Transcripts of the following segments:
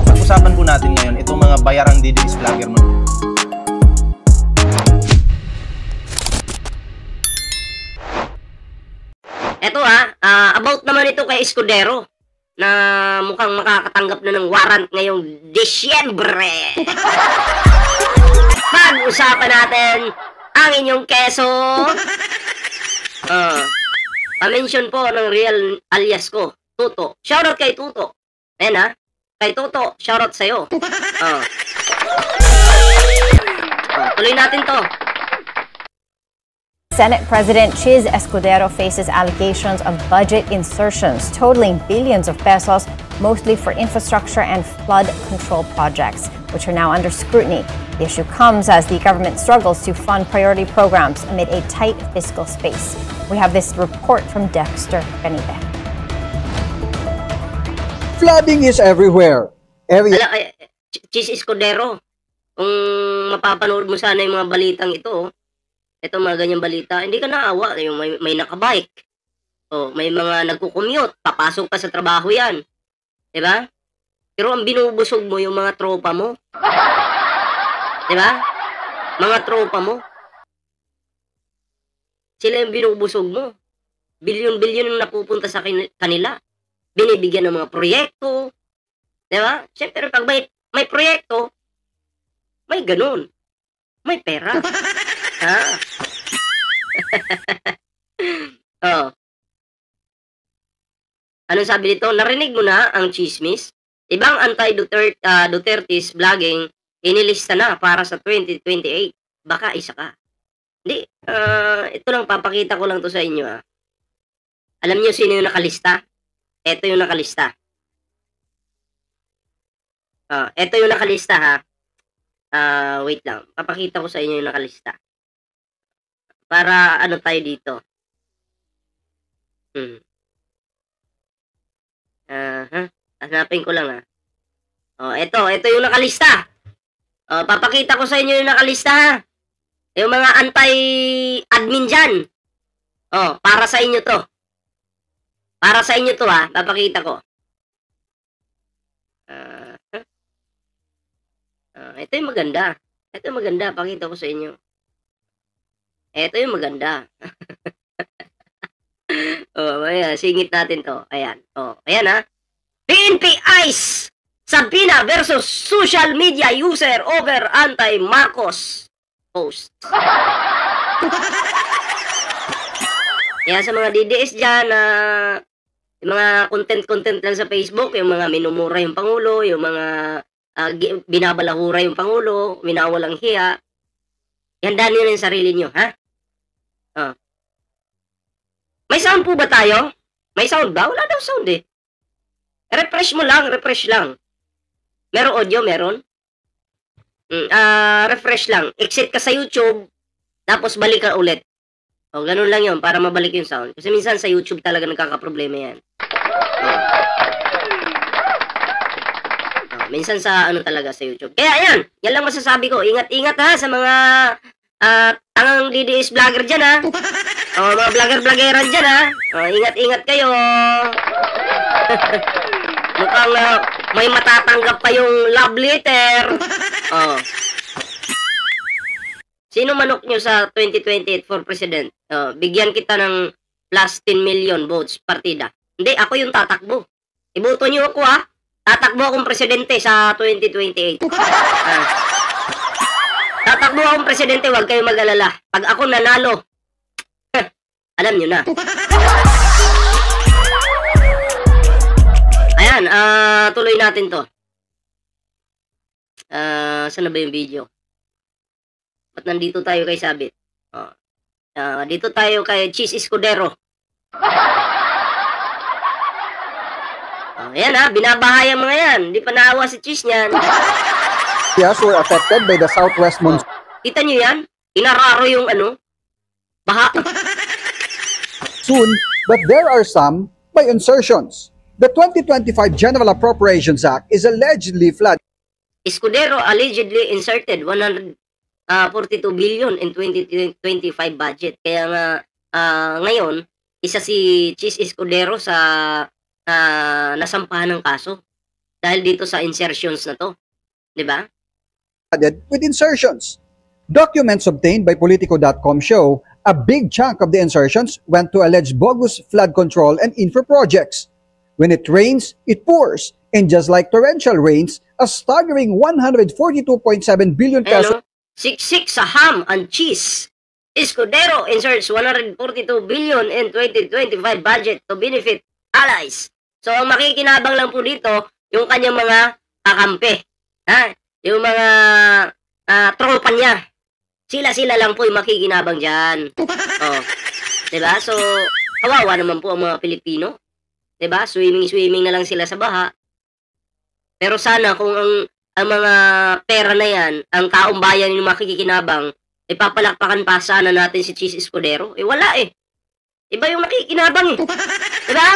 Pag-usapan po natin ngayon itong mga bayarang DDS vlogger mo. Eto about naman ito kay Escudero na mukhang makakatanggap na ng warrant ngayong Disyembre. Pag-usapan natin ang inyong keso. Pa-mention po ng real alias ko, Tuto. Shoutout kay Tuto. Ayan kay Tuto, shoutout sa'yo. Tuloy natin to. Senate President Chiz Escudero faces allegations of budget insertions totaling billions of pesos, mostly for infrastructure and flood control projects, which are now under scrutiny. The issue comes as the government struggles to fund priority programs amid a tight fiscal space. We have this report from Dexter Ganibe. Flooding is everywhere. Chiz Escudero, kung mapapanood mo sana yung mga balitang ito, ito mga ganyang balita, hindi ka naawa. Yung may nakabike. May mga nagko-commute. Papasok ka sa trabaho yan. Diba? Pero ang binubusog mo yung mga tropa mo. Diba? Mga tropa mo. Sila yung binubusog mo. Bilyon-bilyon yung napupunta sa kanila. Binibigyan ng mga proyekto. Diba? Siyempre, pag may proyekto, may ganun. May pera. Anong sabi dito? Narinig mo na ang chismis? Ibang anti-Duterte's vlogging inilista na para sa 2028. Baka isa ka. Hindi. Ito lang, papakita ko lang to sa inyo. Alam niyo sino yung nakalista? Ito yung nakalista. Ito yung nakalista wait lang. Papakita ko sa inyo yung nakalista. Para ano tayo dito. Hanapin ko lang ito yung nakalista. Papakita ko sa inyo yung nakalista. Yung mga anti-admin dyan. Para sa inyo to. Para sa inyo to papakita ko. Ito yung maganda. Ito yung maganda, pakita ko sa inyo. Ito yung maganda. Ayan, singit natin to. Ayan. Ayan PNP ICE Sabina versus social media user over anti-Marcos post. Kaya sa mga DDS dyan yung mga content lang sa Facebook, yung mga minumura yung Pangulo, yung mga binabalahura yung Pangulo, minawalang hiya, ihandaan nyo na yung sarili nyo, May sound po ba tayo? May sound ba? Wala daw sound Refresh mo lang, refresh lang. Meron audio, meron? Refresh lang. Exit ka sa YouTube, tapos balik ka ulit. Ganun lang yun, para mabalik yung sound. Kasi minsan sa YouTube talaga nagkakaproblema yan. Minsan sa talaga sa YouTube. Kaya yan lang masasabi ko. Ingat-ingat sa mga tangang DDS vlogger dyan mga vlogger-vloggeran dyan ingat-ingat kayo. Mukhang may matatanggap pa yung love letter. Sino manok nyo sa 2028 for president? Bigyan kita ng plus 10 million votes partida. Hindi, ako yung tatakbo. Iboto nyo ako tatakbo akong presidente sa 2028. Tatakbo akong presidente, huwag kayo mag-alala. Pag ako nanalo, alam nyo na. Ayan, tuloy natin to. Saan na ba yung video? Ba't nandito tayo kay Sabit? Dito tayo kay Chiz Escudero. Ayan binabahay ang mga yan. Hindi pa naawa si Chiz niyan. Yes, were affected by the southwest monsoon. Kita nyo yan? Inararo yung baha. Soon, but there are some by insertions. The 2025 General Appropriations Act is allegedly flooded. Escudero allegedly inserted 142 billion in 2025 budget. Kaya nga ngayon, isa si Chis Escudero sa nasampahan ng kaso dahil dito sa insertions na to, 'di ba? Added with insertions. Documents obtained by Politico.com show a big chunk of the insertions went to alleged bogus flood control and infra projects. When it rains, it pours. And just like torrential rains, a staggering 142.7 billion pesos Siksik sa ham and cheese. Escudero inserts 142 billion in 2025 budget to benefit allies. So, ang makikinabang lang po dito, yung kanyang mga kakampi. Ha? Yung mga tropa niya. Sila lang po yung makikinabang dyan. Oh. Diba? So, kawawa naman po ang mga Pilipino. Diba? Swimming na lang sila sa baha. Pero sana kung ang mga pera na yan, ang taong bayan yung makikinabang, ipapalakpakan pa sana natin si Chis Escudero. Wala eh. Iba yung nakikinabang eh. Diba?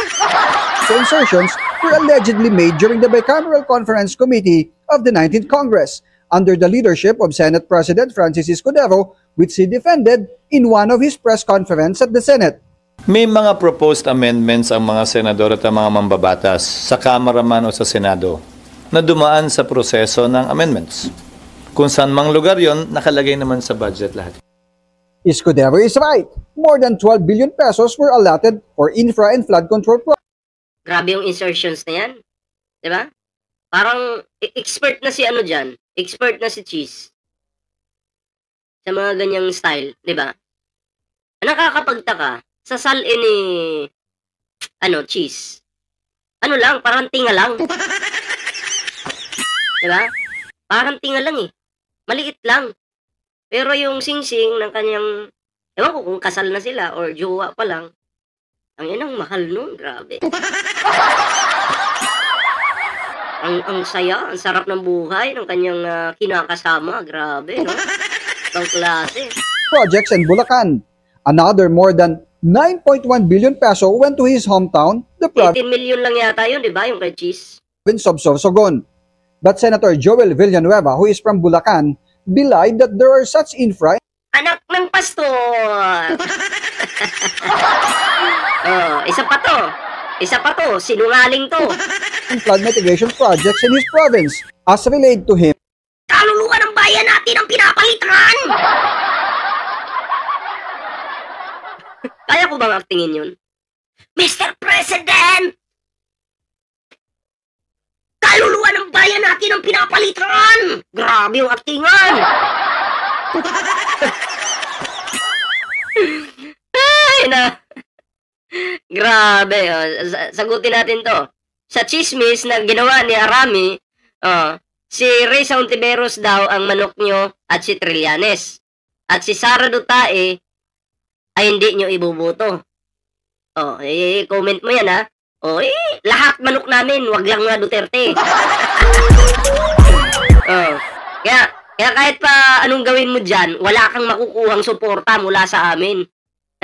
So insertions were allegedly made during the Bicameral Conference Committee of the 19th Congress under the leadership of Senate President Francis Escudero, which he defended in one of his press conference at the Senate. May mga proposed amendments ang mga senador at ang mga mambabatas sa Kamara man o sa Senado na dumaan sa proseso ng amendments. Kung saan mang lugar yon, nakalagay naman sa budget lahat. Escudero is right. More than 12 billion pesos were allotted for infra and flood control projects. Grabe yung insertions na yan. Diba? Parang expert na si ano dyan. Expert na si Cheese. Sa mga ganyang style. Diba? Nakakapagtaka. Sa salin ni Cheese. Ano lang, parang tinga lang. Diba? Parang tinga lang eh. Maliit lang. Pero yung sing-sing ng kanyang, ewan ko kung kasal na sila or jowa pa lang, ang yan ang mahal nun, grabe. ang saya, ang sarap ng buhay ng kanyang kinakasama, grabe, no? Ang klase. Projects in Bulacan. Another more than 9.1 billion peso went to his hometown, the 18 million lang yata yun, di ba, yung kay Cheese? province of Sorsogon. But Senator Joel Villanueva, who is from Bulacan, belied that there are such infra Anak ng pastor! Isa pa to, sinungaling to. and flood mitigation projects in his province, as relayed to him Kaluluwa ng bayan natin ang pinapalitan! Kaya ko bang aktingin yun? Mr. President! Kaluluwa ng bayan natin ang pinapalitan! Grabe yung aktingan! Ay na! Grabe, sagutin natin to. Sa chismis na ginawa ni Arami, si Risa Ontiveros daw ang manok nyo at si Trillanes. At si Sara Dutae ay hindi nyo ibubuto. Comment mo yan ha. Lahat manok namin, wag lang nga Duterte. Kaya kahit pa anong gawin mo dyan, wala kang makukuhang suporta mula sa amin.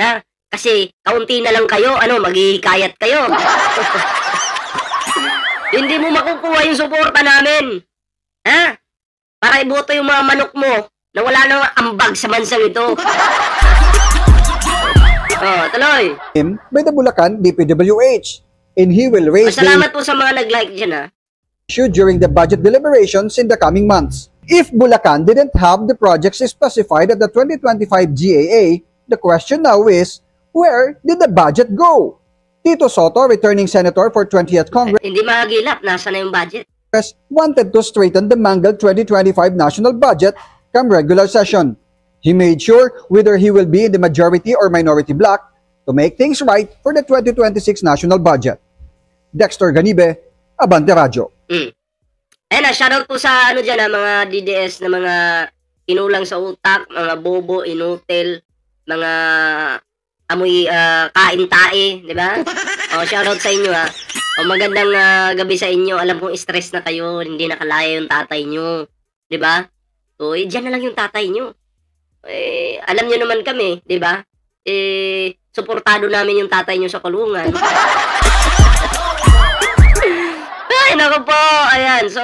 Ha? Kasi kaunti na lang kayo, maghihikayat kayo. Hindi mo makukuha yung suporta namin. Ha? Para iboto yung mga manok mo na wala nang ambag sa bansang ito. Tuloy. him by the Bulacan DPWH, and he will raise the Salamat po sa mga nag-like dyan ha. issue during the budget deliberations in the coming months. If Bulacan didn't have the projects specified at the 2025 GAA, the question now is, where did the budget go? Tito Soto, returning senator for 20th Congress, Hindi mahagilap, nasa na yung budget. wanted to straighten the mangled 2025 national budget come regular session. He made sure whether he will be in the majority or minority bloc to make things right for the 2026 national budget. Dexter Ganibe, Abante Radio. Ayun shoutout po sa mga DDS na mga inulang sa utak, mga bobo, inutil, mga amoy kain-tae, di ba? Shoutout sa inyo ha. Magandang gabi sa inyo. Alam kong stress na kayo, hindi nakalaya yung tatay nyo, di ba? So, dyan na lang yung tatay nyo. Alam nyo naman kami, di ba? Suportado namin yung tatay nyo sa kulungan. Ay, naku po. Ayan, so